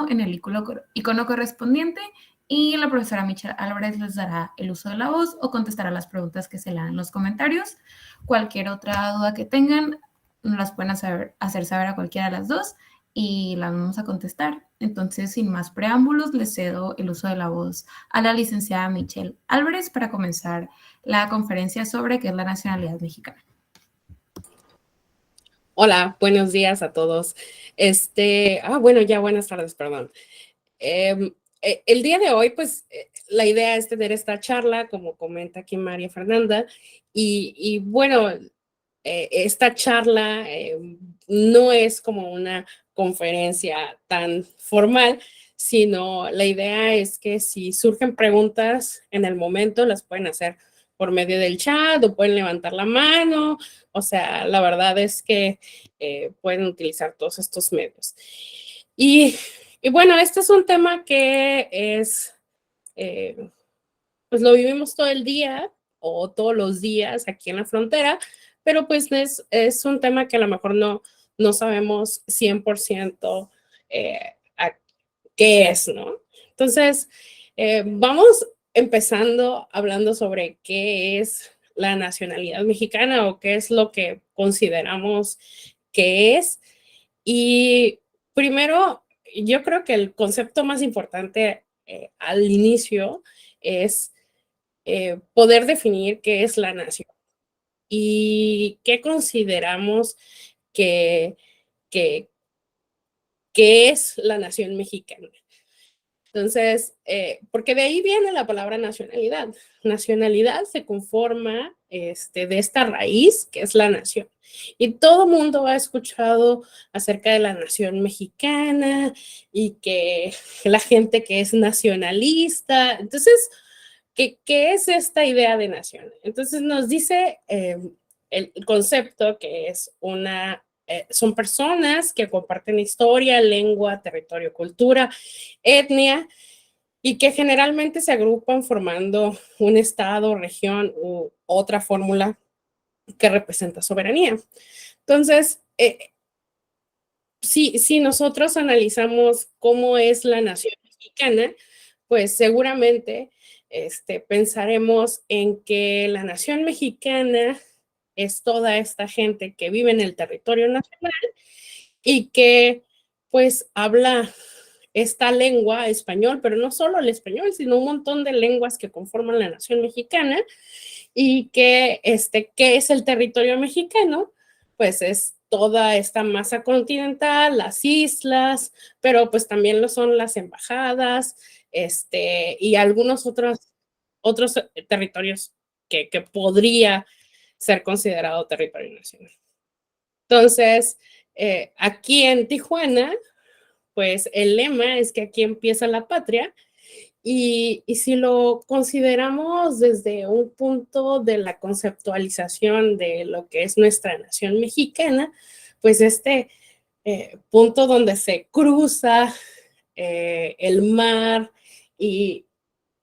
en el icono correspondiente y la profesora Michelle Álvarez les dará el uso de la voz o contestará las preguntas que se le dan en los comentarios. Cualquier otra duda que tengan, nos las pueden hacer saber a cualquiera de las dos y las vamos a contestar. Entonces, sin más preámbulos, les cedo el uso de la voz a la licenciada Michelle Álvarez para comenzar la conferencia sobre qué es la nacionalidad mexicana. Hola, buenos días a todos. Bueno, ya buenas tardes, perdón. El día de hoy, pues, la idea es tener esta charla, como comenta aquí María Fernanda, y bueno, esta charla no es como una conferencia tan formal, sino la idea es que si surgen preguntas en el momento, las pueden hacer por medio del chat o pueden levantar la mano. O sea, la verdad es que pueden utilizar todos estos medios. Y bueno, este es un tema que es, pues lo vivimos todo el día o todos los días aquí en la frontera, pero pues es un tema que a lo mejor no sabemos 100% a qué es, ¿no? Entonces, vamos empezando hablando sobre qué es la nacionalidad mexicana o qué es lo que consideramos que es. Y primero, yo creo que el concepto más importante al inicio es poder definir qué es la nación y qué consideramos que, que, que es la nación mexicana. Entonces, porque de ahí viene la palabra nacionalidad. Nacionalidad se conforma de esta raíz que es la nación. Y todo mundo ha escuchado acerca de la nación mexicana y que la gente que es nacionalista. Entonces, ¿qué es esta idea de nación? Entonces nos dice el concepto que es son personas que comparten historia, lengua, territorio, cultura, etnia, y que generalmente se agrupan formando un estado, región u otra fórmula que representa soberanía. Entonces, si nosotros analizamos cómo es la nación mexicana, pues seguramente pensaremos en que la nación mexicana es toda esta gente que vive en el territorio nacional y que pues habla esta lengua español, pero no solo el español, sino un montón de lenguas que conforman la nación mexicana. Y que ¿qué es el territorio mexicano? Pues es toda esta masa continental, las islas, pero pues también lo son las embajadas, y algunos otros territorios que podría ser considerado territorio nacional. Entonces, aquí en Tijuana, pues el lema es que aquí empieza la patria. Y si lo consideramos desde un punto de la conceptualización de lo que es nuestra nación mexicana, pues punto donde se cruza el mar y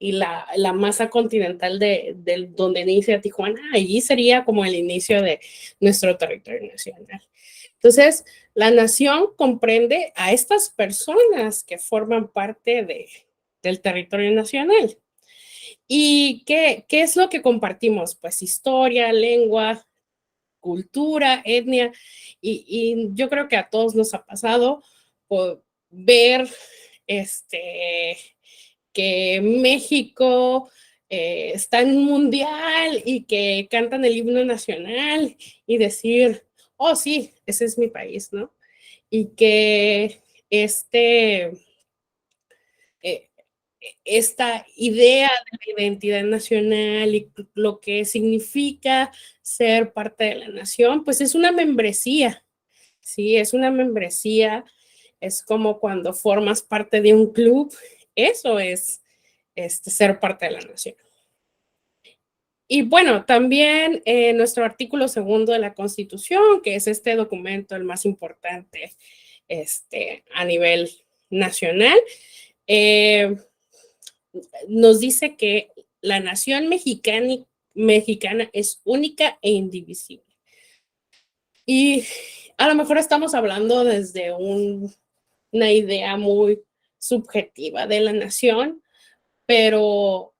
la masa continental de donde inicia Tijuana, allí sería como el inicio de nuestro territorio nacional. Entonces, la nación comprende a estas personas que forman parte del territorio nacional. ¿Y qué es lo que compartimos? Pues historia, lengua, cultura, etnia, y yo creo que a todos nos ha pasado ver que México está en un mundial y que cantan el himno nacional y decir, oh sí, ese es mi país, ¿no? Y que esta idea de la identidad nacional y lo que significa ser parte de la nación, pues es una membresía, ¿sí? Es una membresía, es como cuando formas parte de un club, eso es ser parte de la nación. Y bueno, también nuestro artículo 2 de la Constitución, que es este documento el más importante a nivel nacional, nos dice que la nación mexicana es única e indivisible. Y a lo mejor estamos hablando desde una idea muy subjetiva de la nación, pero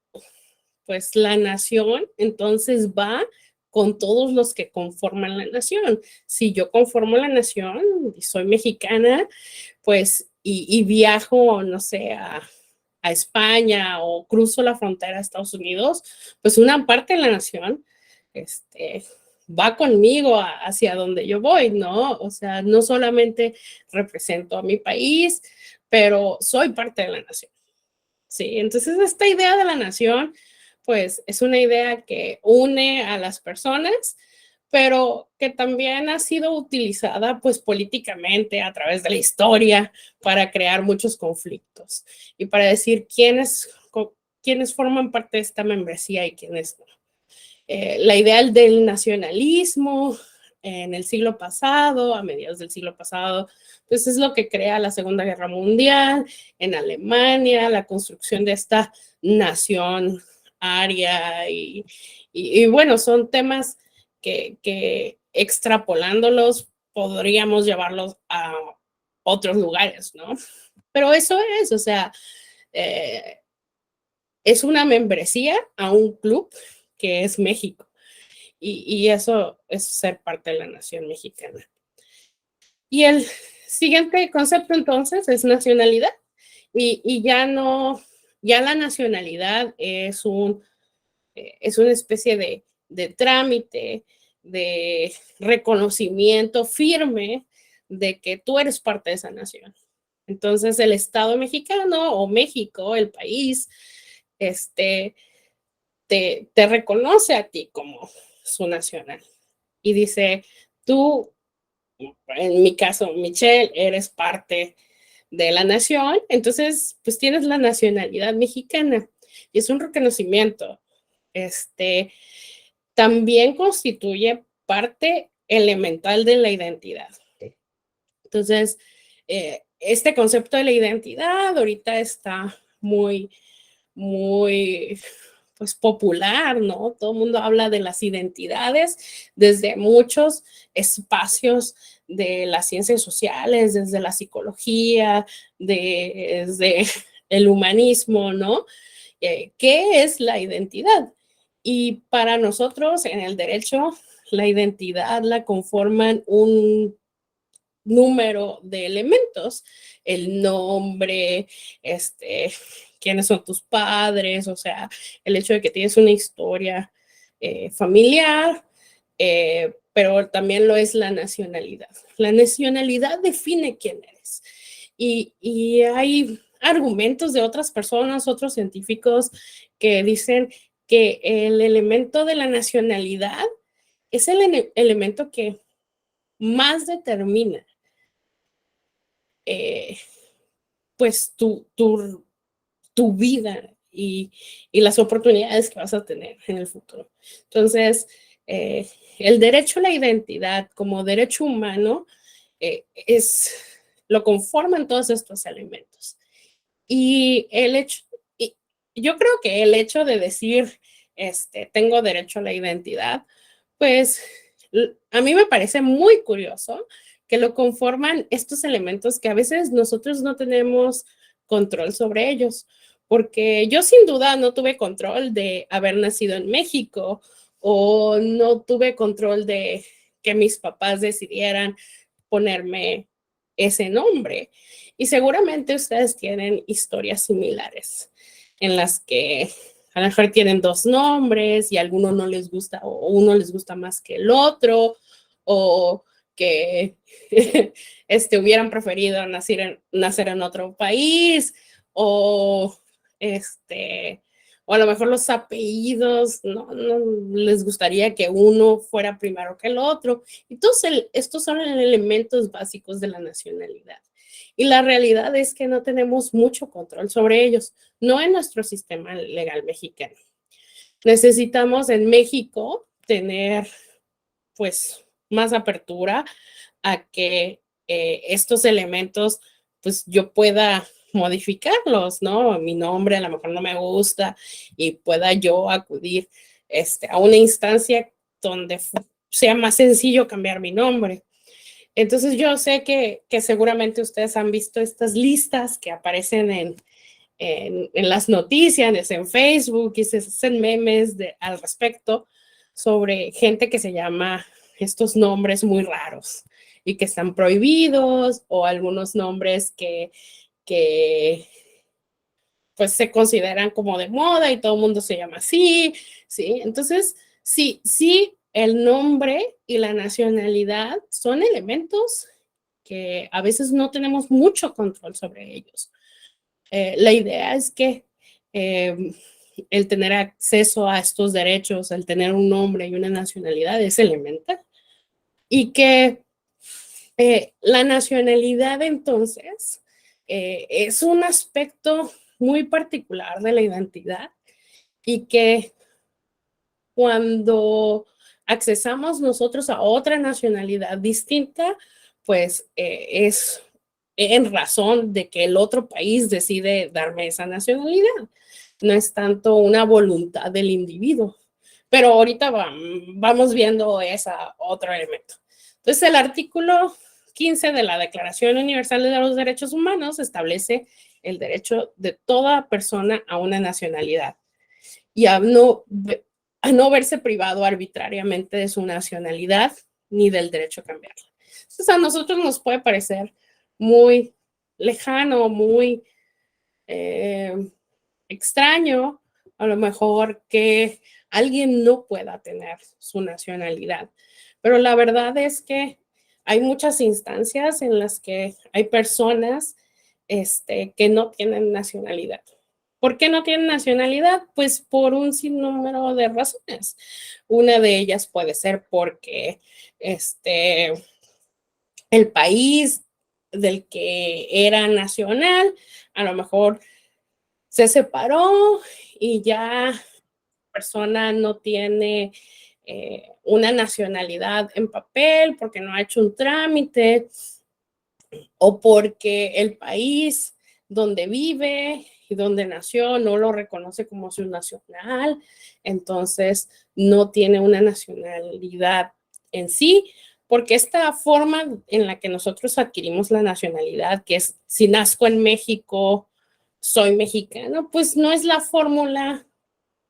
pues la nación entonces va con todos los que conforman la nación. Si yo conformo la nación y soy mexicana, pues, y viajo, no sé, a España o cruzo la frontera a Estados Unidos, pues una parte de la nación va conmigo hacia donde yo voy, ¿no? O sea, no solamente represento a mi país, pero soy parte de la nación. Sí, entonces esta idea de la nación, pues es una idea que une a las personas, pero que también ha sido utilizada pues políticamente a través de la historia para crear muchos conflictos y para decir quiénes forman parte de esta membresía y quiénes no. La idea del nacionalismo en el siglo pasado, a mediados del siglo pasado, pues es lo que crea la Segunda Guerra Mundial en Alemania, la construcción de esta nación aria y bueno, son temas que extrapolándolos podríamos llevarlos a otros lugares, ¿no? Pero eso es, o sea, es una membresía a un club que es México. Y eso es ser parte de la nación mexicana. Y el siguiente concepto entonces es nacionalidad. Y ya no, ya la nacionalidad es una especie de trámite, de reconocimiento firme de que tú eres parte de esa nación. Entonces el Estado mexicano o México, el país, te reconoce a ti como su nacional y dice, tú, en mi caso, Michelle, eres parte de la nación, entonces pues tienes la nacionalidad mexicana y es un reconocimiento. También constituye parte elemental de la identidad. Entonces, este concepto de la identidad ahorita está muy, muy pues popular, ¿no? Todo el mundo habla de las identidades desde muchos espacios de las ciencias sociales, desde la psicología, desde el humanismo, ¿no? ¿Qué es la identidad? Y para nosotros en el derecho, la identidad la conforman un número de elementos, el nombre, quiénes son tus padres, o sea, el hecho de que tienes una historia familiar, pero también lo es la nacionalidad. La nacionalidad define quién eres. Y hay argumentos de otras personas, otros científicos, que dicen que el elemento de la nacionalidad es el elemento que más determina pues tu vida y las oportunidades que vas a tener en el futuro. Entonces, el derecho a la identidad como derecho humano lo conforman todos estos elementos. Y yo creo que el hecho de decir, tengo derecho a la identidad, pues a mí me parece muy curioso que lo conforman estos elementos que a veces nosotros no tenemos control sobre ellos, porque yo sin duda no tuve control de haber nacido en México o no tuve control de que mis papás decidieran ponerme ese nombre. Y seguramente ustedes tienen historias similares en las que a lo mejor tienen dos nombres y a alguno no les gusta o uno les gusta más que el otro o que hubieran preferido nacer en otro país o o a lo mejor los apellidos no les gustaría que uno fuera primero que el otro. Entonces, estos son elementos básicos de la nacionalidad. Y la realidad es que no tenemos mucho control sobre ellos, no en nuestro sistema legal mexicano. Necesitamos en México tener, pues, más apertura a que estos elementos, pues, yo pueda modificarlos, ¿no? Mi nombre a lo mejor no me gusta y pueda yo acudir a una instancia donde sea más sencillo cambiar mi nombre. Entonces yo sé que seguramente ustedes han visto estas listas que aparecen en las noticias, en Facebook, y se hacen memes al respecto sobre gente que se llama estos nombres muy raros y que están prohibidos, o algunos nombres que pues se consideran como de moda y todo el mundo se llama así, ¿sí? Entonces, sí, el nombre y la nacionalidad son elementos que a veces no tenemos mucho control sobre ellos. La idea es que el tener acceso a estos derechos, el tener un nombre y una nacionalidad es elemental. Y que la nacionalidad entonces es un aspecto muy particular de la identidad y que cuando accesamos nosotros a otra nacionalidad distinta, pues es en razón de que el otro país decide darme esa nacionalidad. No es tanto una voluntad del individuo. Pero ahorita vamos viendo ese otro elemento. Entonces, el artículo 15 de la Declaración Universal de los Derechos Humanos establece el derecho de toda persona a una nacionalidad y a no verse privado arbitrariamente de su nacionalidad ni del derecho a cambiarla. Entonces, a nosotros nos puede parecer muy lejano, muy extraño, a lo mejor que alguien no pueda tener su nacionalidad. Pero la verdad es que hay muchas instancias en las que hay personas que no tienen nacionalidad. ¿Por qué no tienen nacionalidad? Pues por un sinnúmero de razones. Una de ellas puede ser porque el país del que era nacional a lo mejor se separó y ya la persona no tiene una nacionalidad en papel porque no ha hecho un trámite, o porque el país donde vive y donde nació no lo reconoce como su nacional, entonces no tiene una nacionalidad en sí, porque esta forma en la que nosotros adquirimos la nacionalidad, que es si nazco en México, soy mexicano, pues no es la fórmula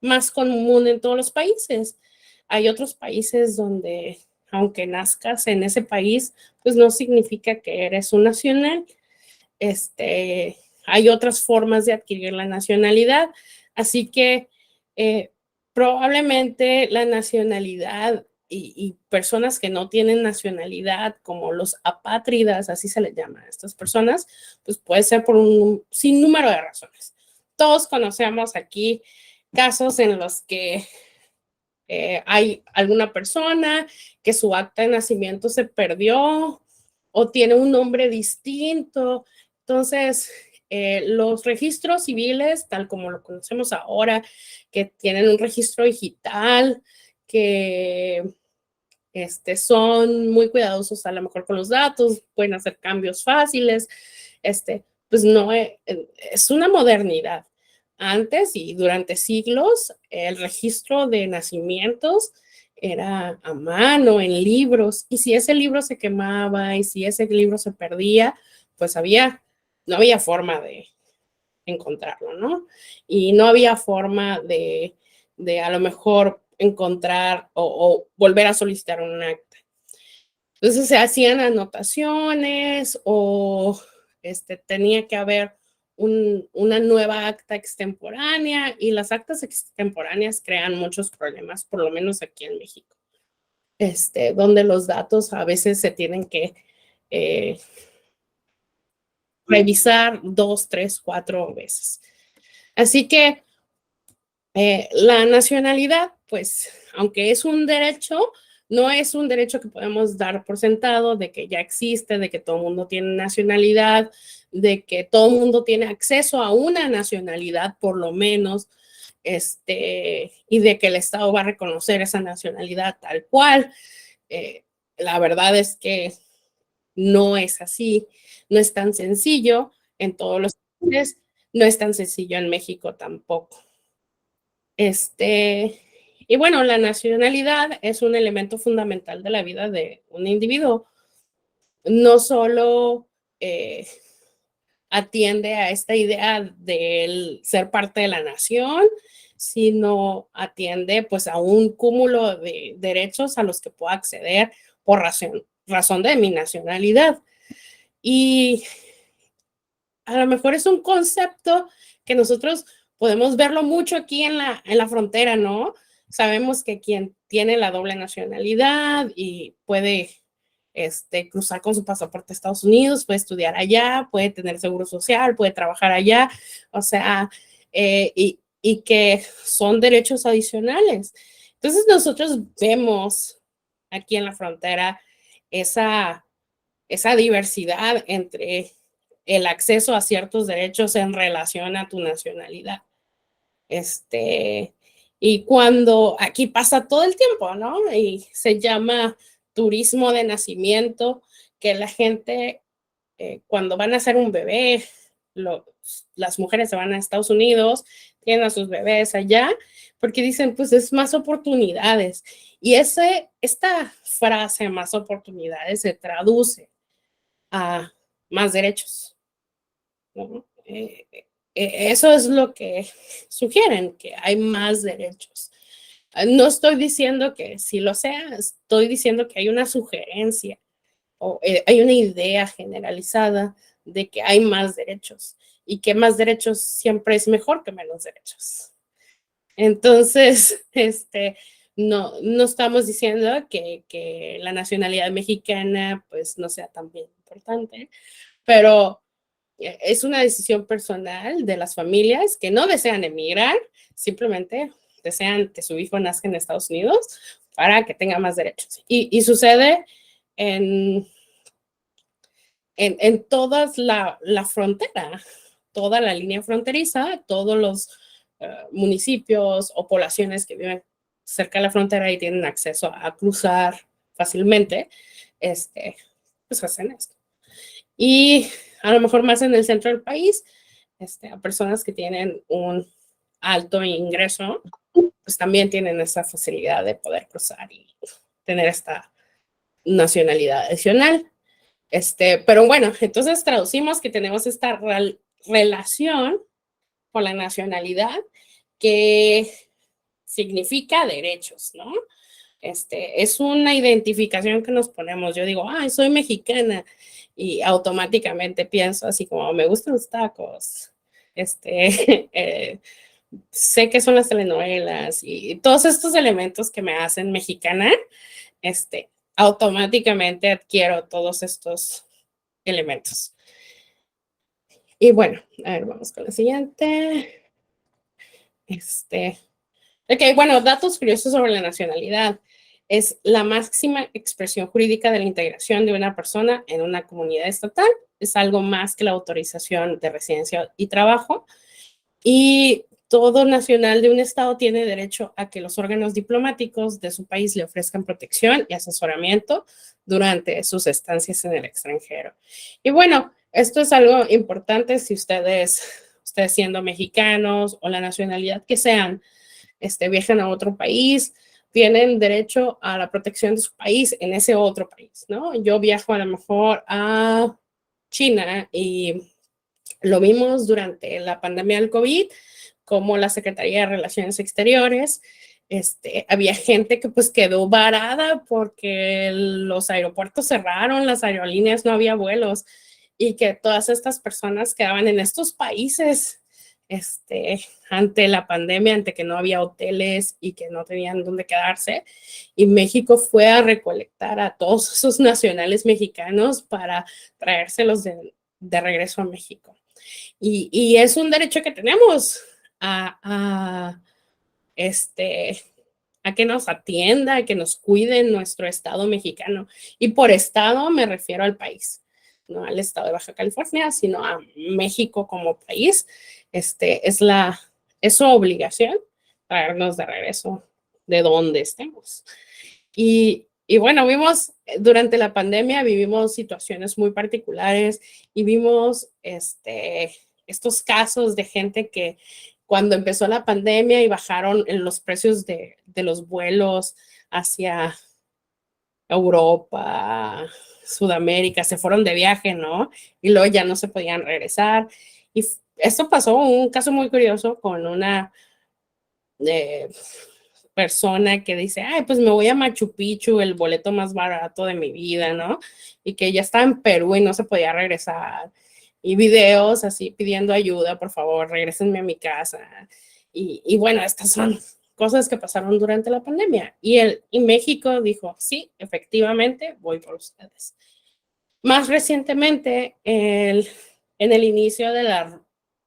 más común en todos los países. Hay otros países donde, aunque nazcas en ese país, pues no significa que eres un nacional. Hay otras formas de adquirir la nacionalidad, así que probablemente la nacionalidad y personas que no tienen nacionalidad, como los apátridas, así se les llama a estas personas, pues puede ser por un sinnúmero de razones. Todos conocemos aquí casos en los que hay alguna persona que su acta de nacimiento se perdió o tiene un nombre distinto. Entonces, los registros civiles, tal como lo conocemos ahora, que tienen un registro digital, que son muy cuidadosos a lo mejor con los datos, pueden hacer cambios fáciles, pues no es una modernidad. Antes y durante siglos, el registro de nacimientos era a mano, en libros, y si ese libro se quemaba y si ese libro se perdía, pues no había forma de encontrarlo, ¿no? Y no había forma de a lo mejor encontrar o volver a solicitar un acta. Entonces se hacían anotaciones o tenía que haber una nueva acta extemporánea, y las actas extemporáneas crean muchos problemas, por lo menos aquí en México, donde los datos a veces se tienen que revisar 2, 3, 4 veces. Así que la nacionalidad, pues, aunque es un derecho, no es un derecho que podemos dar por sentado de que ya existe, de que todo el mundo tiene nacionalidad, de que todo el mundo tiene acceso a una nacionalidad, por lo menos, y de que el Estado va a reconocer esa nacionalidad tal cual. La verdad es que no es así, no es tan sencillo en todos los países, no es tan sencillo en México tampoco. Y bueno, la nacionalidad es un elemento fundamental de la vida de un individuo. no solo atiende a esta idea del ser parte de la nación, sino atiende pues a un cúmulo de derechos a los que puedo acceder por razón de mi nacionalidad. Y a lo mejor es un concepto que nosotros podemos verlo mucho aquí en la frontera, ¿no? Sabemos que quien tiene la doble nacionalidad y puede cruzar con su pasaporte a Estados Unidos, puede estudiar allá, puede tener seguro social, puede trabajar allá, o sea, y que son derechos adicionales. Entonces nosotros vemos aquí en la frontera esa, esa diversidad entre el acceso a ciertos derechos en relación a tu nacionalidad. Y cuando aquí pasa todo el tiempo, ¿no? Y se llama turismo de nacimiento, que la gente, cuando van a hacer un bebé, las mujeres se van a Estados Unidos, tienen a sus bebés allá, porque dicen, pues es más oportunidades. Y esta frase, más oportunidades, se traduce a más derechos, ¿no? Eso es lo que sugieren, que hay más derechos. No estoy diciendo que sí lo sea, estoy diciendo que hay una sugerencia o hay una idea generalizada de que hay más derechos y que más derechos siempre es mejor que menos derechos. Entonces, no estamos diciendo que la nacionalidad mexicana pues no sea tan bien importante, pero es una decisión personal de las familias que no desean emigrar, simplemente desean que su hijo nazca en Estados Unidos para que tenga más derechos. Y sucede en, en toda la frontera, toda la línea fronteriza, todos los municipios o poblaciones que viven cerca de la frontera y tienen acceso a cruzar fácilmente, pues hacen esto. Y a lo mejor más en el centro del país, a personas que tienen un alto ingreso, pues también tienen esa facilidad de poder cruzar y tener esta nacionalidad adicional. Pero bueno, entonces traducimos que tenemos esta relación con la nacionalidad que significa derechos, ¿no? Es una identificación que nos ponemos. Yo digo, ay, soy mexicana y automáticamente pienso así como, me gustan los tacos, sé que son las telenovelas y todos estos elementos que me hacen mexicana, automáticamente adquiero todos estos elementos. Y bueno, a ver, vamos con la siguiente. Ok, bueno, datos curiosos sobre la nacionalidad. Es la máxima expresión jurídica de la integración de una persona en una comunidad estatal. Es algo más que la autorización de residencia y trabajo. Y todo nacional de un estado tiene derecho a que los órganos diplomáticos de su país le ofrezcan protección y asesoramiento durante sus estancias en el extranjero. Y bueno, esto es algo importante si ustedes siendo mexicanos o la nacionalidad que sean, viajan a otro país, tienen derecho a la protección de su país en ese otro país, ¿no? Yo viajo a lo mejor a China y lo vimos durante la pandemia del COVID, como la Secretaría de Relaciones Exteriores, había gente que pues quedó varada porque los aeropuertos cerraron, las aerolíneas no había vuelos y que todas estas personas quedaban en estos países ante la pandemia, ante que no había hoteles y que no tenían dónde quedarse. Y México fue a recolectar a todos esos nacionales mexicanos para traérselos de regreso a México. Y es un derecho que tenemos a que nos atienda, a que nos cuide nuestro estado mexicano. Y por estado me refiero al país, no al estado de Baja California, sino a México como país. Es su obligación traernos de regreso de donde estemos. Y bueno, durante la pandemia vivimos situaciones muy particulares y vimos estos casos de gente que cuando empezó la pandemia y bajaron los precios de los vuelos hacia Europa, Sudamérica, se fueron de viaje, ¿no? Y luego ya no se podían regresar. Y esto pasó, un caso muy curioso con una persona que dice, ay, pues me voy a Machu Picchu, el boleto más barato de mi vida, ¿no? Y que ya estaba en Perú y no se podía regresar. Y videos así pidiendo ayuda, por favor, regrésenme a mi casa. Y bueno, estas son cosas que pasaron durante la pandemia. Y México dijo, sí, efectivamente, voy por ustedes. Más recientemente, en el inicio de la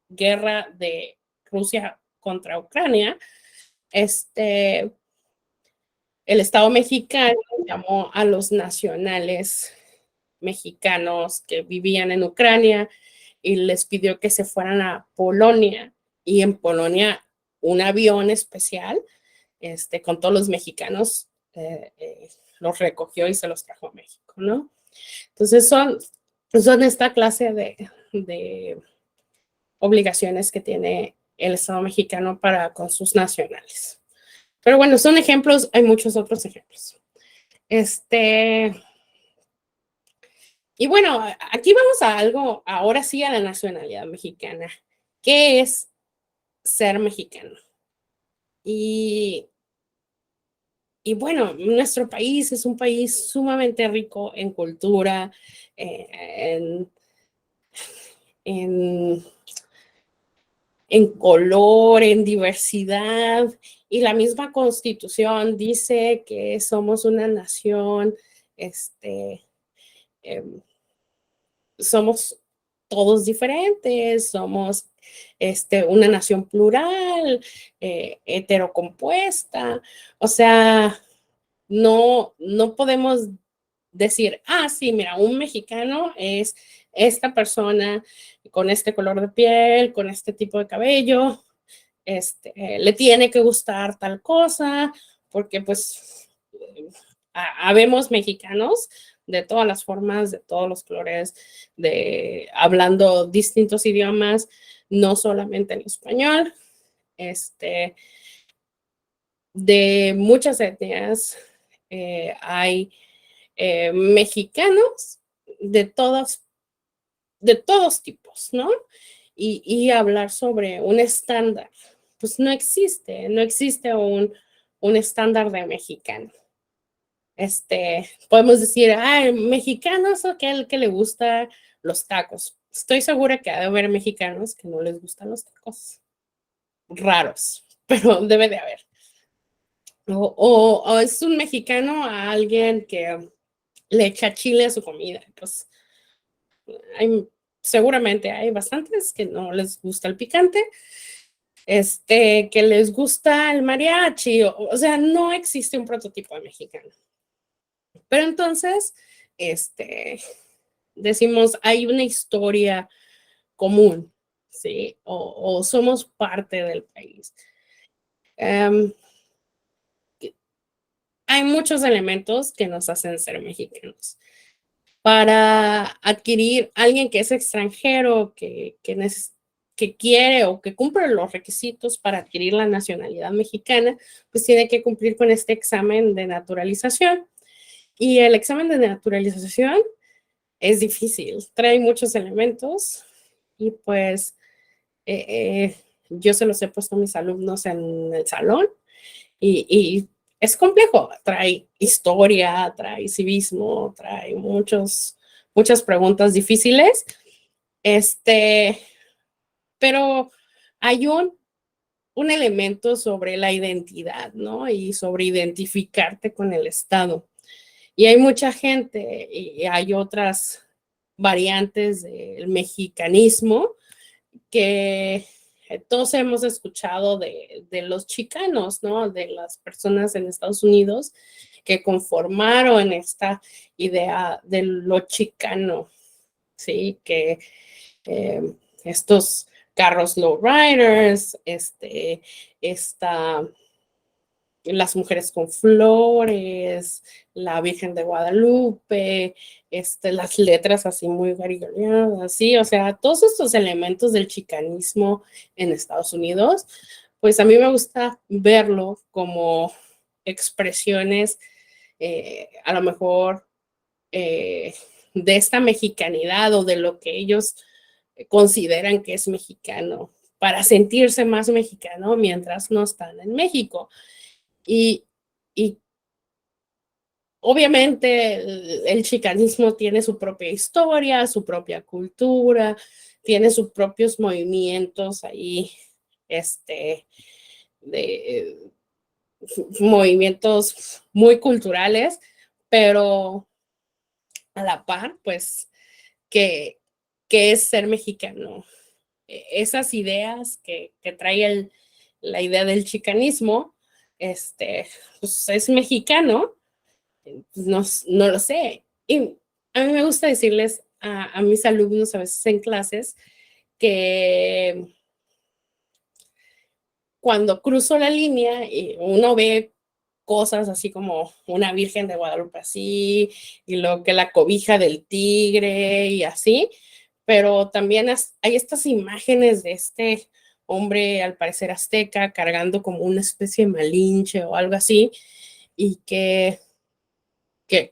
guerra de Rusia contra Ucrania, el Estado mexicano llamó a los nacionales mexicanos que vivían en Ucrania y les pidió que se fueran a Polonia. Y en Polonia, un avión especial con todos los mexicanos los recogió y se los trajo a México, ¿no? Entonces son esta clase de obligaciones que tiene el Estado mexicano para con sus nacionales. Pero bueno, son ejemplos, hay muchos otros ejemplos. Y bueno, aquí vamos a algo, ahora sí a la nacionalidad mexicana. ¿Qué es ser mexicano? Y bueno, nuestro país es un país sumamente rico en cultura, en, en, en color, en diversidad, y la misma Constitución dice que somos una nación, eh, somos todos diferentes, somos una nación plural, heterocompuesta, o sea, no podemos decir, ah, sí, mira, un mexicano es esta persona con este color de piel, con este tipo de cabello, le tiene que gustar tal cosa, porque pues habemos mexicanos de todas las formas, de todos los colores, hablando distintos idiomas, no solamente en español, de muchas etnias, hay mexicanos de todos tipos, ¿no? Y hablar sobre un estándar, pues no existe un estándar de mexicano. Podemos decir, ay, mexicanos o aquel que le gusta los tacos. Estoy segura que ha de haber mexicanos que no les gustan los tacos. Raros, pero debe de haber. O es un mexicano a alguien que le echa chile a su comida. Pues seguramente hay bastantes que no les gusta el picante, que les gusta el mariachi, o sea, no existe un prototipo de mexicano. Pero entonces, decimos, hay una historia común, ¿sí? O somos parte del país. Hay muchos elementos que nos hacen ser mexicanos. Para adquirir alguien que es extranjero, que quiere o que cumple los requisitos para adquirir la nacionalidad mexicana, pues tiene que cumplir con este examen de naturalización. Y el examen de naturalización es difícil, trae muchos elementos y pues yo se los he puesto a mis alumnos en el salón y es complejo, trae historia, trae civismo, trae muchas preguntas difíciles, pero hay un elemento sobre la identidad, ¿no? Y sobre identificarte con el Estado. Y hay mucha gente y hay otras variantes del mexicanismo que todos hemos escuchado de los chicanos, ¿no? De las personas en Estados Unidos que conformaron esta idea de lo chicano, ¿sí? Que estos carros lowriders, las mujeres con flores, la Virgen de Guadalupe, las letras así muy garigoleadas, sí, o sea, todos estos elementos del chicanismo en Estados Unidos, pues a mí me gusta verlo como expresiones a lo mejor de esta mexicanidad o de lo que ellos consideran que es mexicano para sentirse más mexicano mientras no están en México. Y obviamente el chicanismo tiene su propia historia, su propia cultura, tiene sus propios movimientos ahí, de movimientos muy culturales, pero a la par, pues, que es ser mexicano. Esas ideas que trae la idea del chicanismo, pues es mexicano, no lo sé. Y a mí me gusta decirles a mis alumnos a veces en clases que cuando cruzo la línea y uno ve cosas así como una Virgen de Guadalupe así, y lo que la cobija del tigre y así, pero también hay estas imágenes de este hombre al parecer azteca cargando como una especie de malinche o algo así, y que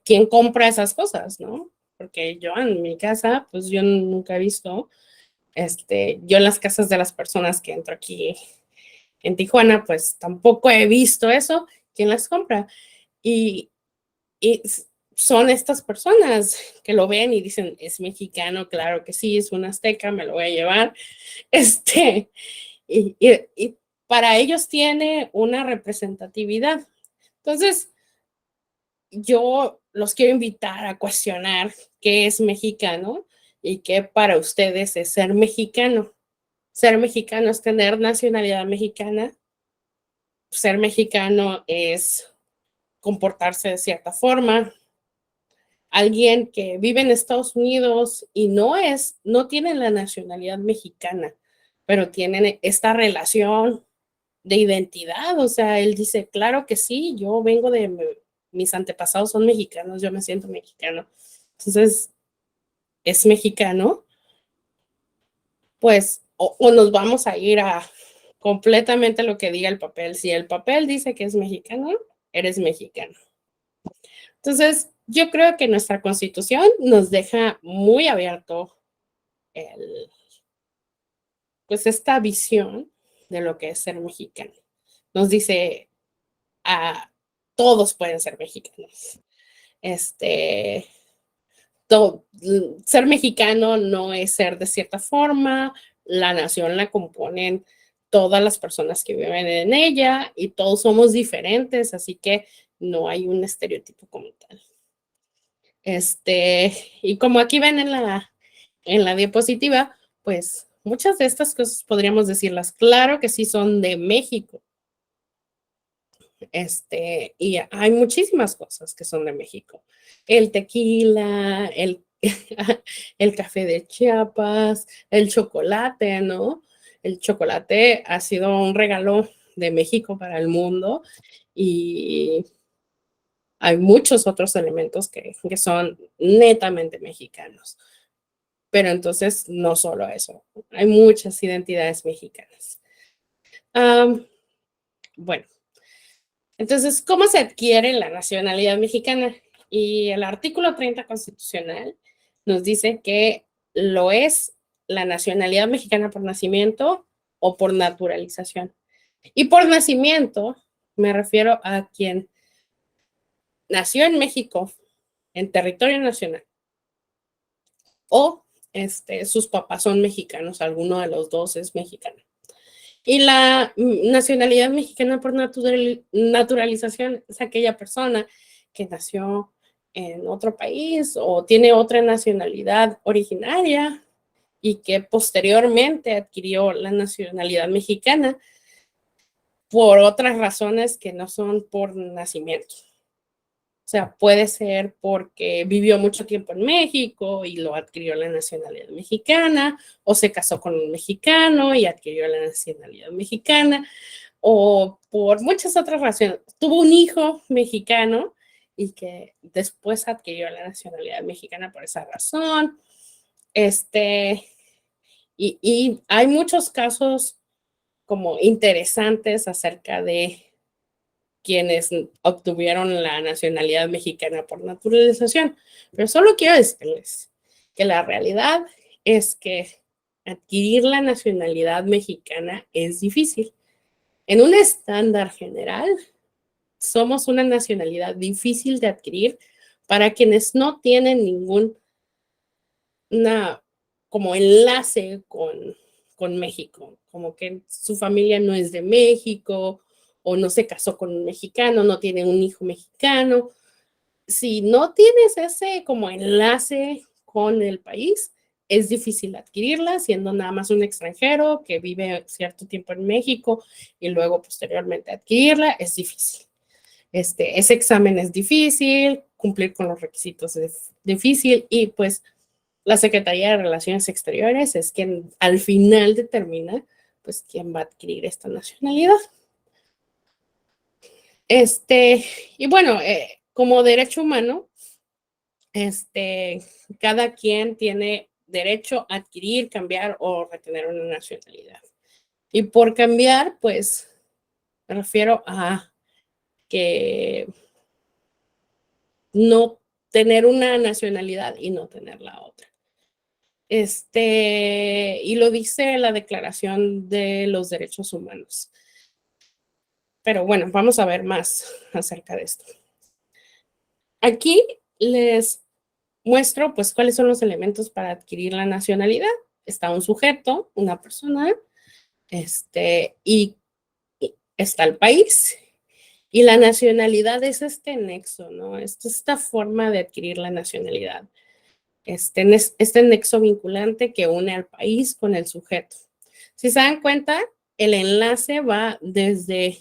quién compra esas cosas, ¿no? Porque yo en mi casa, pues yo nunca he visto, yo en las casas de las personas que entro aquí en Tijuana, pues tampoco he visto eso, quién las compra. Y, y son estas personas que lo ven y dicen, es mexicano, claro que sí, es un azteca, me lo voy a llevar. Y para ellos tiene una representatividad. Entonces, yo los quiero invitar a cuestionar qué es mexicano y qué para ustedes es ser mexicano. Ser mexicano es tener nacionalidad mexicana. Ser mexicano es comportarse de cierta forma. Alguien que vive en Estados Unidos y no tiene la nacionalidad mexicana, pero tienen esta relación de identidad. O sea, él dice, claro que sí, yo vengo mis antepasados son mexicanos, yo me siento mexicano. Entonces, es mexicano, pues, o nos vamos a ir a completamente lo que diga el papel. Si el papel dice que es mexicano, eres mexicano. Entonces, yo creo que nuestra Constitución nos deja muy abierto pues esta visión de lo que es ser mexicano. Nos dice, todos pueden ser mexicanos. Ser mexicano no es ser de cierta forma, la nación la componen todas las personas que viven en ella y todos somos diferentes, así que no hay un estereotipo como tal. Y como aquí ven en la diapositiva, pues muchas de estas cosas podríamos decirlas, claro que sí son de México. Y hay muchísimas cosas que son de México. El tequila, el café de Chiapas, el chocolate, ¿no? El chocolate ha sido un regalo de México para el mundo y hay muchos otros elementos que son netamente mexicanos. Pero entonces no solo eso, hay muchas identidades mexicanas. Bueno, entonces, ¿cómo se adquiere la nacionalidad mexicana? Y el artículo 30 constitucional nos dice que lo es la nacionalidad mexicana por nacimiento o por naturalización. Y por nacimiento me refiero a quien nació en México, en territorio nacional, o sus papás son mexicanos, alguno de los dos es mexicano. Y la nacionalidad mexicana por naturalización es aquella persona que nació en otro país o tiene otra nacionalidad originaria y que posteriormente adquirió la nacionalidad mexicana por otras razones que no son por nacimiento. O sea, puede ser porque vivió mucho tiempo en México y lo adquirió la nacionalidad mexicana, o se casó con un mexicano y adquirió la nacionalidad mexicana, o por muchas otras razones. Tuvo un hijo mexicano y que después adquirió la nacionalidad mexicana por esa razón. Y hay muchos casos como interesantes acerca de quienes obtuvieron la nacionalidad mexicana por naturalización. Pero solo quiero decirles que la realidad es que adquirir la nacionalidad mexicana es difícil. En un estándar general, somos una nacionalidad difícil de adquirir para quienes no tienen ningún como enlace con México, como que su familia no es de México o no se casó con un mexicano, no tiene un hijo mexicano. Si no tienes ese como enlace con el país, es difícil adquirirla, siendo nada más un extranjero que vive cierto tiempo en México y luego posteriormente adquirirla, es difícil. Ese examen es difícil, cumplir con los requisitos es difícil y pues la Secretaría de Relaciones Exteriores es quien al final determina pues quién va a adquirir esta nacionalidad. Y bueno, como derecho humano, cada quien tiene derecho a adquirir, cambiar o retener una nacionalidad. Y por cambiar, pues me refiero a que no tener una nacionalidad y no tener la otra. Y lo dice la Declaración de los Derechos Humanos. Pero bueno, vamos a ver más acerca de esto. Aquí les muestro pues cuáles son los elementos para adquirir la nacionalidad. Está un sujeto, una persona, y está el país. Y la nacionalidad es este nexo, ¿no? Es esta forma de adquirir la nacionalidad. Este nexo vinculante que une al país con el sujeto. Si se dan cuenta, el enlace va desde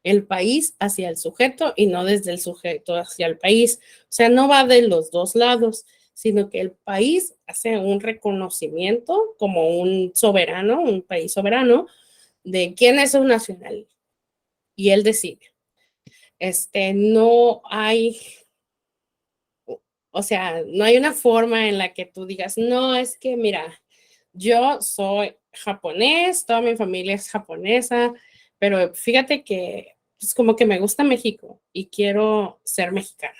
el país hacia el sujeto y no desde el sujeto hacia el país. O sea, no va de los dos lados, sino que el país hace un reconocimiento como un soberano, un país soberano, de quién es su nacional. Y él decide. No hay, o sea, no hay una forma en la que tú digas, no, es que mira, yo soy japonés, toda mi familia es japonesa, pero fíjate que pues como que me gusta México y quiero ser mexicana.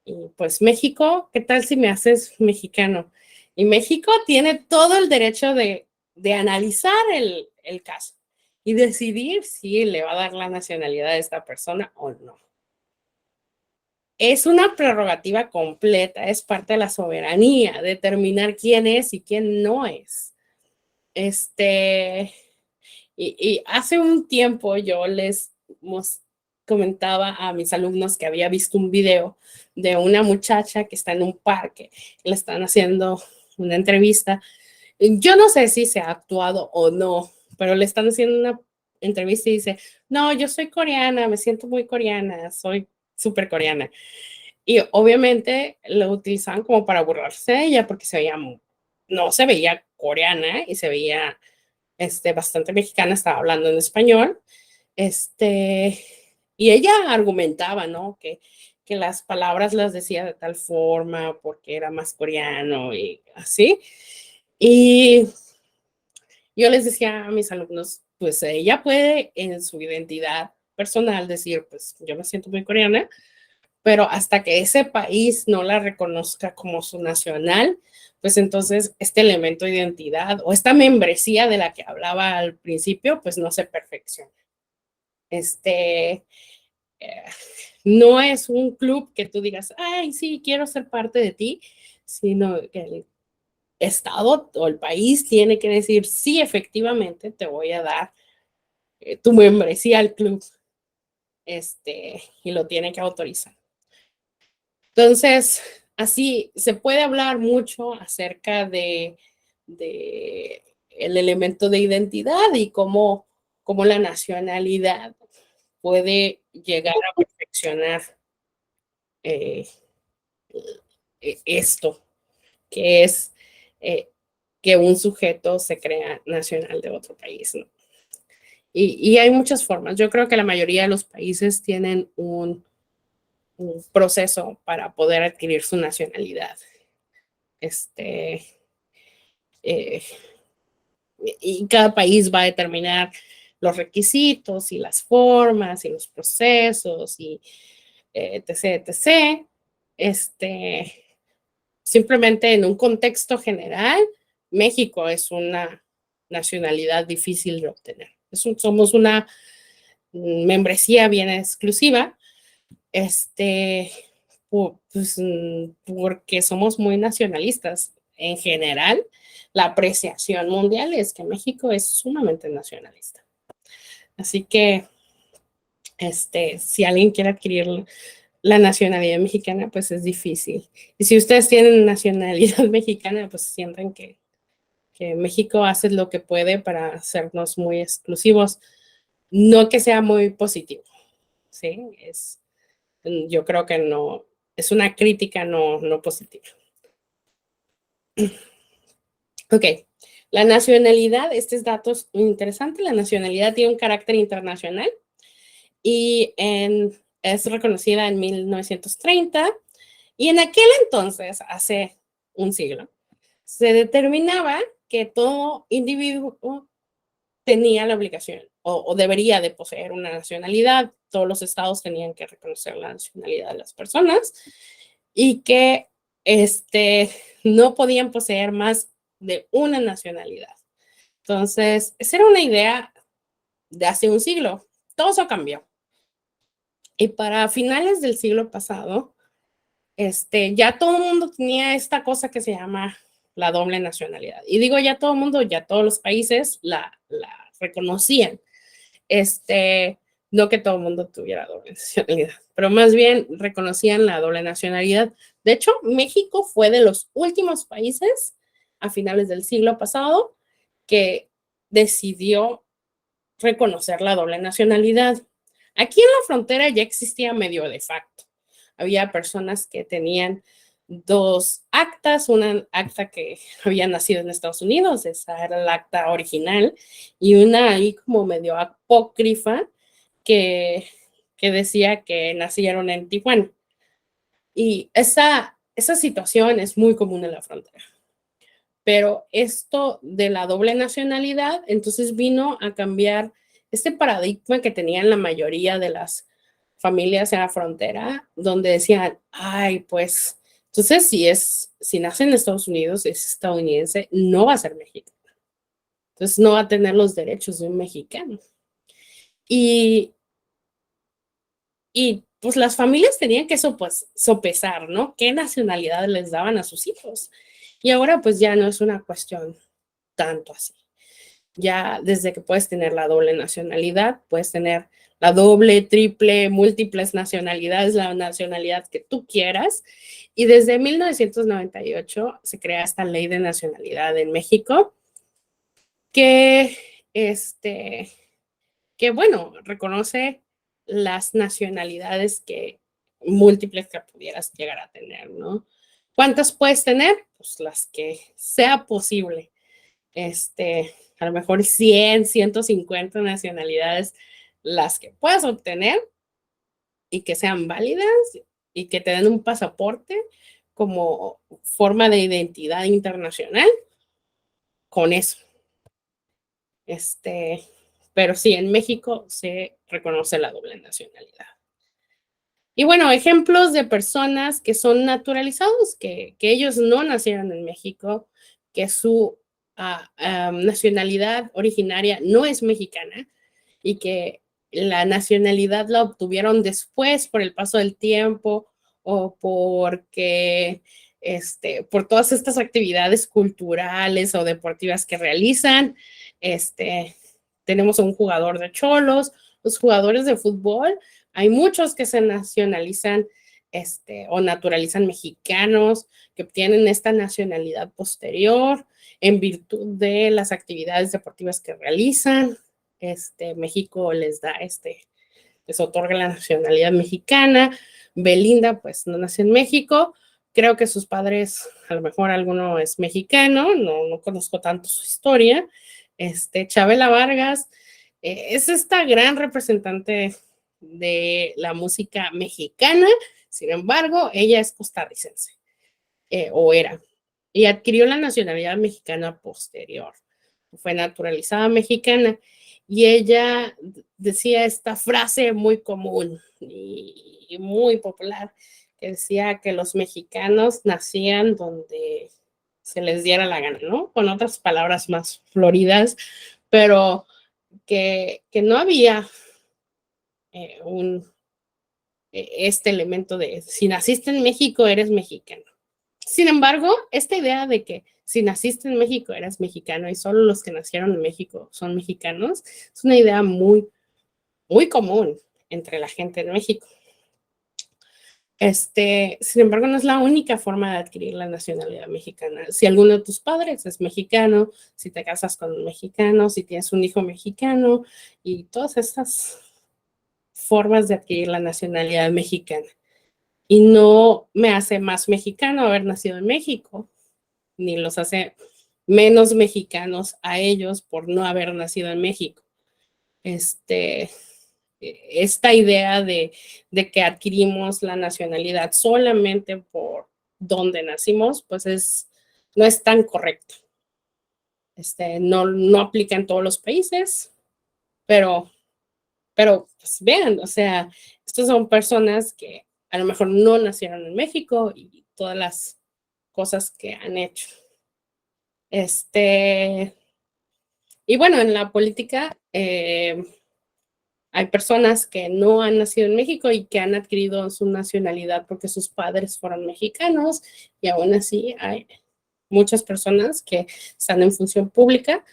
Y pues México, ¿qué tal si me haces mexicano? Y México tiene todo el derecho de analizar el caso y decidir si le va a dar la nacionalidad a esta persona o no. Es una prerrogativa completa, es parte de la soberanía, determinar quién es y quién no es. Y hace un tiempo yo les comentaba a mis alumnos que había visto un video de una muchacha que está en un parque, le están haciendo una entrevista. Yo no sé si se ha actuado o no, pero le están haciendo una entrevista y dice, no, yo soy coreana, me siento muy coreana, soy súper coreana. Y obviamente lo utilizaban como para burlarse de ella porque no se veía coreana y se veía bastante mexicana, estaba hablando en español. Y ella argumentaba, ¿no? Que las palabras las decía de tal forma porque era más coreano y así. Y yo les decía a mis alumnos, pues ella puede en su identidad personal decir, pues yo me siento muy coreana, pero hasta que ese país no la reconozca como su nacional, pues entonces este elemento de identidad o esta membresía de la que hablaba al principio, pues no se perfecciona. Eh, no es un club que tú digas, ay, sí, quiero ser parte de ti, sino que el Estado o el país tiene que decir, sí, efectivamente, te voy a dar tu membresía al club, y lo tiene que autorizar. Entonces, así se puede hablar mucho acerca de el elemento de identidad y cómo la nacionalidad puede llegar a perfeccionar esto, que es que un sujeto se crea nacional de otro país, ¿no? Y hay muchas formas. Yo creo que la mayoría de los países tienen un proceso para poder adquirir su nacionalidad. Y cada país va a determinar los requisitos y las formas y los procesos y etc., etc., simplemente en un contexto general, México es una nacionalidad difícil de obtener. Somos una membresía bien exclusiva, pues, porque somos muy nacionalistas. En general, la apreciación mundial es que México es sumamente nacionalista. Así que, si alguien quiere adquirir la nacionalidad mexicana, pues es difícil. Y si ustedes tienen nacionalidad mexicana, pues sientan que México hace lo que puede para hacernos muy exclusivos. No que sea muy positivo, ¿sí? Yo creo que no, es una crítica no positiva. Ok, la nacionalidad, este es dato interesante, la nacionalidad tiene un carácter internacional y es reconocida en 1930 y en aquel entonces, hace un siglo, se determinaba que todo individuo tenía la obligación o debería de poseer una nacionalidad. Todos los estados tenían que reconocer la nacionalidad de las personas y que no podían poseer más de una nacionalidad. Entonces, esa era una idea de hace un siglo. Todo eso cambió. Y para finales del siglo pasado, ya todo el mundo tenía esta cosa que se llama la doble nacionalidad. Y digo ya todo el mundo, ya todos los países la reconocían. No que todo el mundo tuviera doble nacionalidad, pero más bien reconocían la doble nacionalidad. De hecho, México fue de los últimos países a finales del siglo pasado que decidió reconocer la doble nacionalidad. Aquí en la frontera ya existía medio de facto. Había personas que tenían dos actas, una acta que había nacido en Estados Unidos, esa era la acta original, y una ahí como medio apócrifa que decía que nacieron en Tijuana. Y esa situación es muy común en la frontera. Pero esto de la doble nacionalidad, entonces vino a cambiar este paradigma que tenían la mayoría de las familias en la frontera, donde decían, ay, pues, entonces si nace en Estados Unidos, es estadounidense, no va a ser mexicano. Entonces no va a tener los derechos de un mexicano. Y pues las familias tenían que sopesar, ¿no? ¿Qué nacionalidad les daban a sus hijos? Y ahora pues ya no es una cuestión tanto así. Ya desde que puedes tener la doble nacionalidad, puedes tener la doble, triple, múltiples nacionalidades, la nacionalidad que tú quieras. Y desde 1998 se crea esta ley de nacionalidad en México que, bueno, reconoce las nacionalidades múltiples que pudieras llegar a tener, ¿no? ¿Cuántas puedes tener? Pues las que sea posible. A lo mejor 100, 150 nacionalidades, las que puedas obtener y que sean válidas y que te den un pasaporte como forma de identidad internacional, con eso. Pero sí, en México se reconoce la doble nacionalidad. Y bueno, ejemplos de personas que son naturalizados, que ellos no nacieron en México, que su nacionalidad originaria no es mexicana y que la nacionalidad la obtuvieron después por el paso del tiempo o porque por todas estas actividades culturales o deportivas que realizan. Tenemos a un jugador de Cholos, los jugadores de fútbol, hay muchos que se nacionalizan o naturalizan mexicanos, que obtienen esta nacionalidad posterior en virtud de las actividades deportivas que realizan. México les da les otorga la nacionalidad mexicana. Belinda, pues no nació en México. Creo que sus padres, a lo mejor alguno es mexicano, no conozco tanto su historia. Chabela Vargas es esta gran representante de la música mexicana, sin embargo, ella es costarricense, o era, y adquirió la nacionalidad mexicana posterior. Fue naturalizada mexicana y ella decía esta frase muy común y muy popular, que decía que los mexicanos nacían donde se les diera la gana, ¿no? Con otras palabras más floridas, pero que no había este elemento de si naciste en México, eres mexicano. Sin embargo, esta idea de que si naciste en México, eres mexicano y solo los que nacieron en México son mexicanos, es una idea muy, muy común entre la gente en México. Sin embargo, no es la única forma de adquirir la nacionalidad mexicana. Si alguno de tus padres es mexicano, si te casas con un mexicano, si tienes un hijo mexicano y todas estas formas de adquirir la nacionalidad mexicana. Y no me hace más mexicano haber nacido en México, ni los hace menos mexicanos a ellos por no haber nacido en México. Esta idea de que adquirimos la nacionalidad solamente por donde nacimos, pues no es tan correcto. No aplica en todos los países, pero pues vean, o sea, estas son personas que a lo mejor no nacieron en México y todas las cosas que han hecho. Y bueno, en la política hay personas que no han nacido en México y que han adquirido su nacionalidad porque sus padres fueron mexicanos y aún así hay muchas personas que están en función pública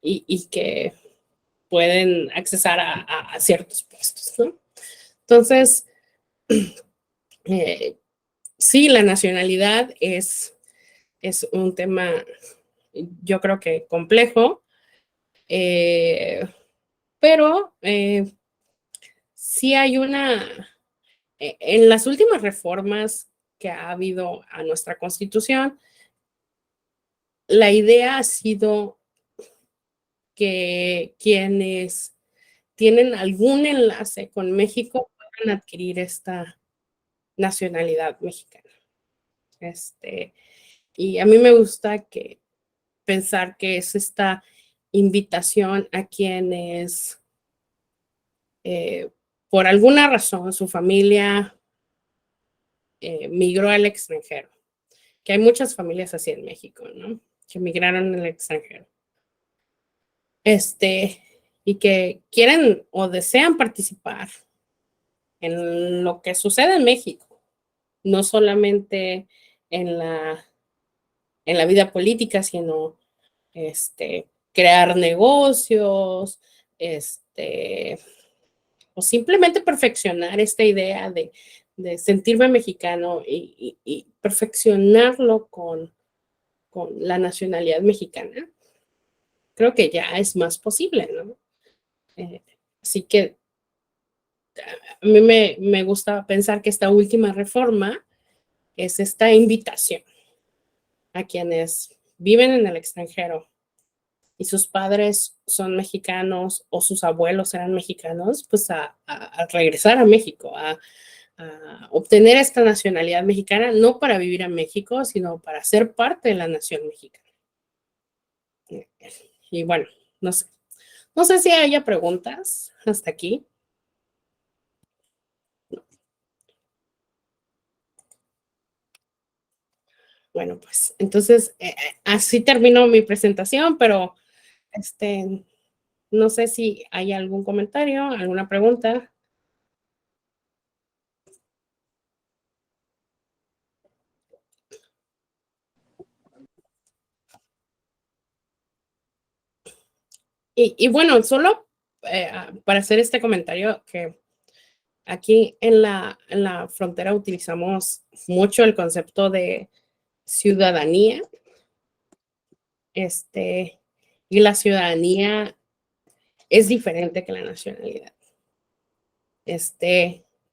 y que pueden accesar a ciertos puestos, ¿no? Entonces, sí, la nacionalidad es un tema, yo creo que complejo, pero sí hay en las últimas reformas que ha habido a nuestra Constitución, la idea ha sido que quienes tienen algún enlace con México puedan adquirir esta nacionalidad mexicana. Y a mí me gusta pensar que es esta invitación a quienes por alguna razón su familia migró al extranjero, que hay muchas familias así en México, ¿no? Que migraron al extranjero. Y que quieren o desean participar en lo que sucede en México, no solamente en la vida política, sino crear negocios, o simplemente perfeccionar esta idea de sentirme mexicano y perfeccionarlo con la nacionalidad mexicana, creo que ya es más posible, ¿no? Así que a mí me gusta pensar que esta última reforma es esta invitación a quienes viven en el extranjero y sus padres son mexicanos o sus abuelos eran mexicanos, pues a regresar a México, a obtener esta nacionalidad mexicana, no para vivir en México, sino para ser parte de la nación mexicana. Y bueno, no sé si haya preguntas hasta aquí. Bueno, pues entonces así termino mi presentación, pero no sé si hay algún comentario, alguna pregunta. Y bueno, solo para hacer este comentario, que aquí en la frontera utilizamos mucho el concepto de ciudadanía, y la ciudadanía es diferente que la nacionalidad.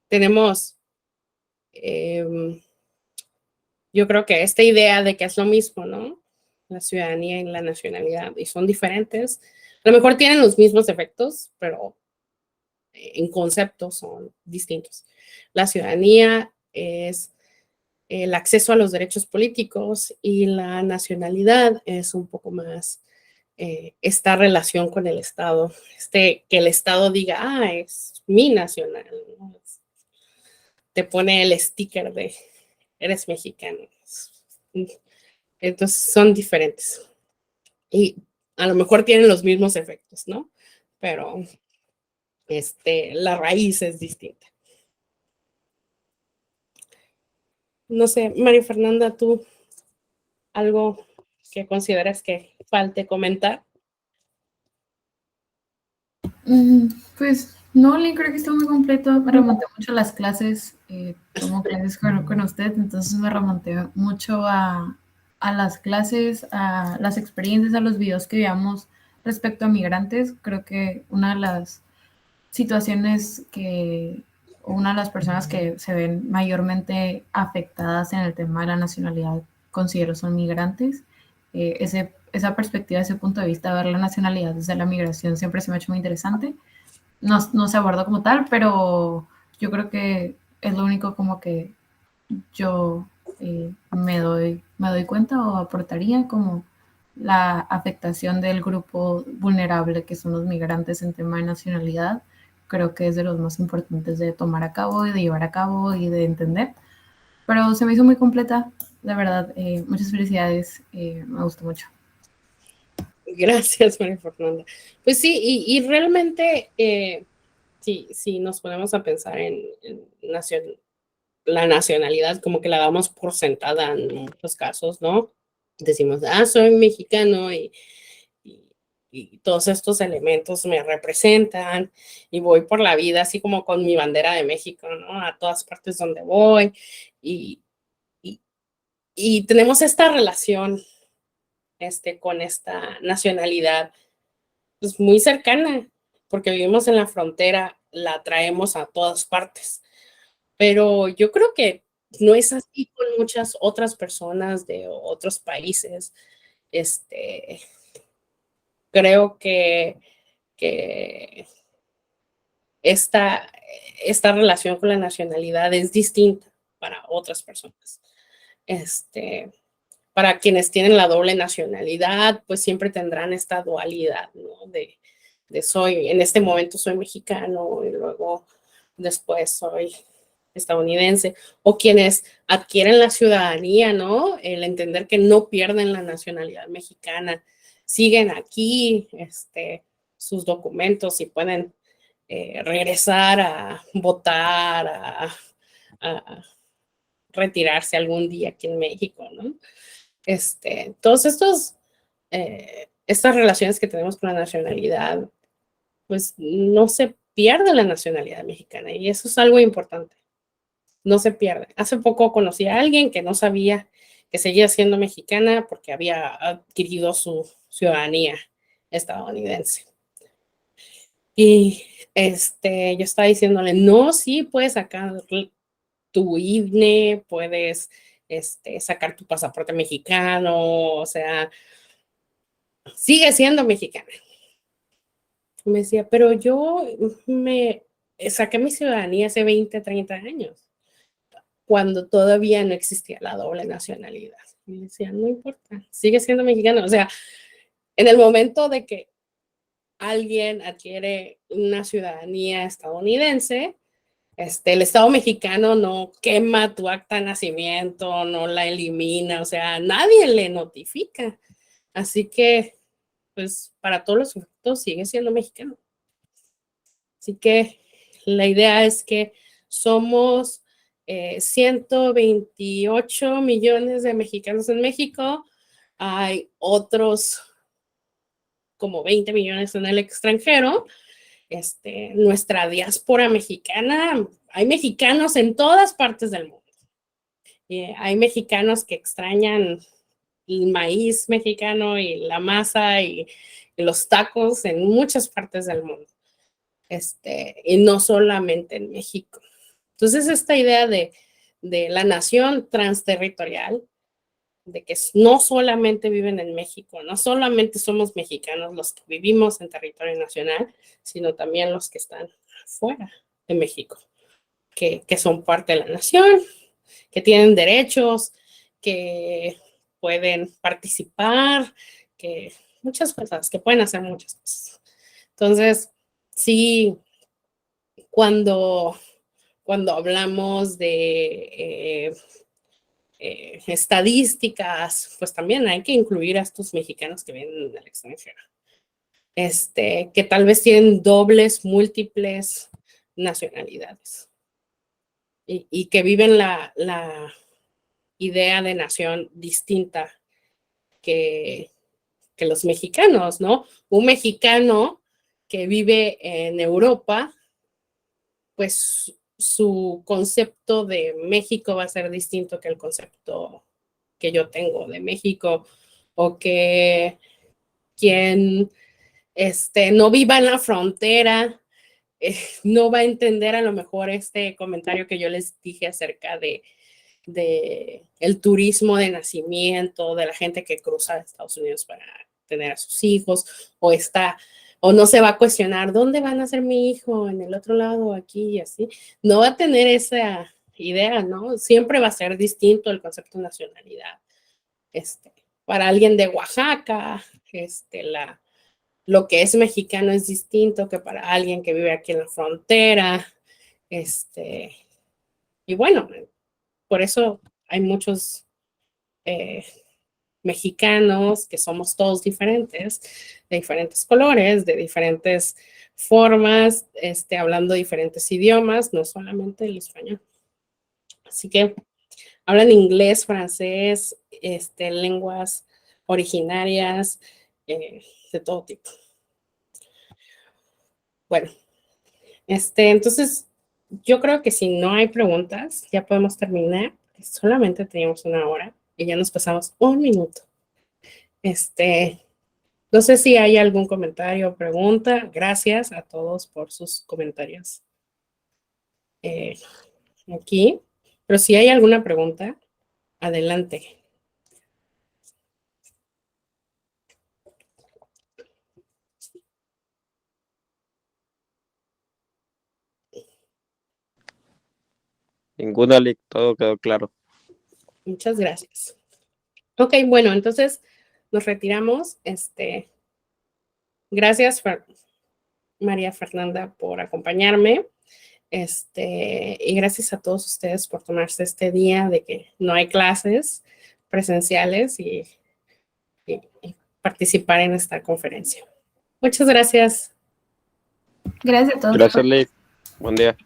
Tenemos, yo creo que esta idea de que es lo mismo, ¿no? La ciudadanía y la nacionalidad, y son diferentes. A lo mejor tienen los mismos efectos, pero en conceptos son distintos. La ciudadanía es el acceso a los derechos políticos y la nacionalidad es un poco más esta relación con el Estado, que el Estado diga, es mi nacional, ¿no? Te pone el sticker de eres mexicano. Entonces son diferentes y a lo mejor tienen los mismos efectos, ¿no? Pero la raíz es distinta. No sé, María Fernanda, ¿tú algo que consideras que falte comentar? Pues no, Link, creo que está muy completo. Me remonté mucho a las clases, tomo clases con usted, entonces me remonté mucho a las clases, a las experiencias, a los videos que veíamos respecto a migrantes. Creo que una de las situaciones o una de las personas que se ven mayormente afectadas en el tema de la nacionalidad, considero son migrantes. Esa perspectiva, ese punto de vista, ver la nacionalidad desde la migración siempre se me ha hecho muy interesante. No se aborda como tal, pero yo creo que es lo único como que yo me doy cuenta o aportaría como la afectación del grupo vulnerable que son los migrantes en tema de nacionalidad. Creo que es de los más importantes de tomar a cabo y de llevar a cabo y de entender. Pero se me hizo muy completa, de verdad. Muchas felicidades, me gustó mucho. Gracias, María Fernanda. Pues sí, y realmente, si nos ponemos a pensar en la nacionalidad, como que la damos por sentada en muchos casos, ¿no? Decimos, soy mexicano y todos estos elementos me representan y voy por la vida así como con mi bandera de México, ¿no? A todas partes donde voy y, y, y tenemos esta relación con esta nacionalidad pues muy cercana, porque vivimos en la frontera, la traemos a todas partes. Pero yo creo que no es así con muchas otras personas de otros países. Creo que esta, esta relación con la nacionalidad es distinta para otras personas. Para quienes tienen la doble nacionalidad, pues siempre tendrán esta dualidad, ¿no? En este momento soy mexicano y luego después soy estadounidense, o quienes adquieren la ciudadanía, ¿no? El entender que no pierden la nacionalidad mexicana, siguen aquí, sus documentos y pueden regresar a votar, a retirarse algún día aquí en México, ¿no? Todos estas relaciones que tenemos con la nacionalidad, pues no se pierde la nacionalidad mexicana y eso es algo importante, no se pierde. Hace poco conocí a alguien que no sabía que seguía siendo mexicana porque había adquirido su ciudadanía estadounidense. Y yo estaba diciéndole, no, sí, puedes sacar tu INE, puedes sacar tu pasaporte mexicano, o sea, sigue siendo mexicana. Me decía, pero yo me saqué mi ciudadanía hace 20, 30 años, cuando todavía no existía la doble nacionalidad. Y decía, no importa, sigue siendo mexicano. O sea, en el momento de que alguien adquiere una ciudadanía estadounidense, el Estado mexicano no quema tu acta de nacimiento, no la elimina, o sea, nadie le notifica. Así que, pues, para todos los efectos sigue siendo mexicano. Así que la idea es que somos 128 millones de mexicanos en México. Hay otros como 20 millones en el extranjero. Nuestra diáspora mexicana, hay mexicanos en todas partes del mundo. Hay mexicanos que extrañan el maíz mexicano y la masa y los tacos en muchas partes del mundo. Y no solamente en México. Entonces, esta idea de la nación transterritorial, de que no solamente viven en México, no solamente somos mexicanos los que vivimos en territorio nacional, sino también los que están fuera de México, que son parte de la nación, que tienen derechos, que pueden participar, que muchas cosas, que pueden hacer muchas cosas. Entonces, sí, cuando hablamos de estadísticas, pues también hay que incluir a estos mexicanos que vienen del extranjero, que tal vez tienen dobles, múltiples nacionalidades y que viven la idea de nación distinta que los mexicanos, ¿no? Un mexicano que vive en Europa, pues su concepto de México va a ser distinto que el concepto que yo tengo de México, o que quien no viva en la frontera no va a entender a lo mejor este comentario que yo les dije acerca de el turismo de nacimiento, de la gente que cruza a Estados Unidos para tener a sus hijos, o no se va a cuestionar dónde va a nacer mi hijo, en el otro lado, aquí y así. No va a tener esa idea, ¿no? Siempre va a ser distinto el concepto de nacionalidad. Para alguien de Oaxaca, lo que es mexicano es distinto que para alguien que vive aquí en la frontera. Y bueno, por eso hay muchos mexicanos que somos todos diferentes, de diferentes colores, de diferentes formas, hablando diferentes idiomas, no solamente el español. Así que hablan inglés, francés, lenguas originarias, de todo tipo. Bueno, entonces yo creo que si no hay preguntas, ya podemos terminar. Solamente teníamos 1 hora y ya nos pasamos 1 minuto. No sé si hay algún comentario o pregunta. Gracias a todos por sus comentarios aquí. Pero si hay alguna pregunta, adelante. Ninguna, Lick, todo quedó claro. Muchas gracias. Ok, bueno, entonces nos retiramos. Gracias, María Fernanda, por acompañarme. Y gracias a todos ustedes por tomarse este día de que no hay clases presenciales y participar en esta conferencia. Muchas gracias. Gracias a todos. Gracias, Lick. Buen día.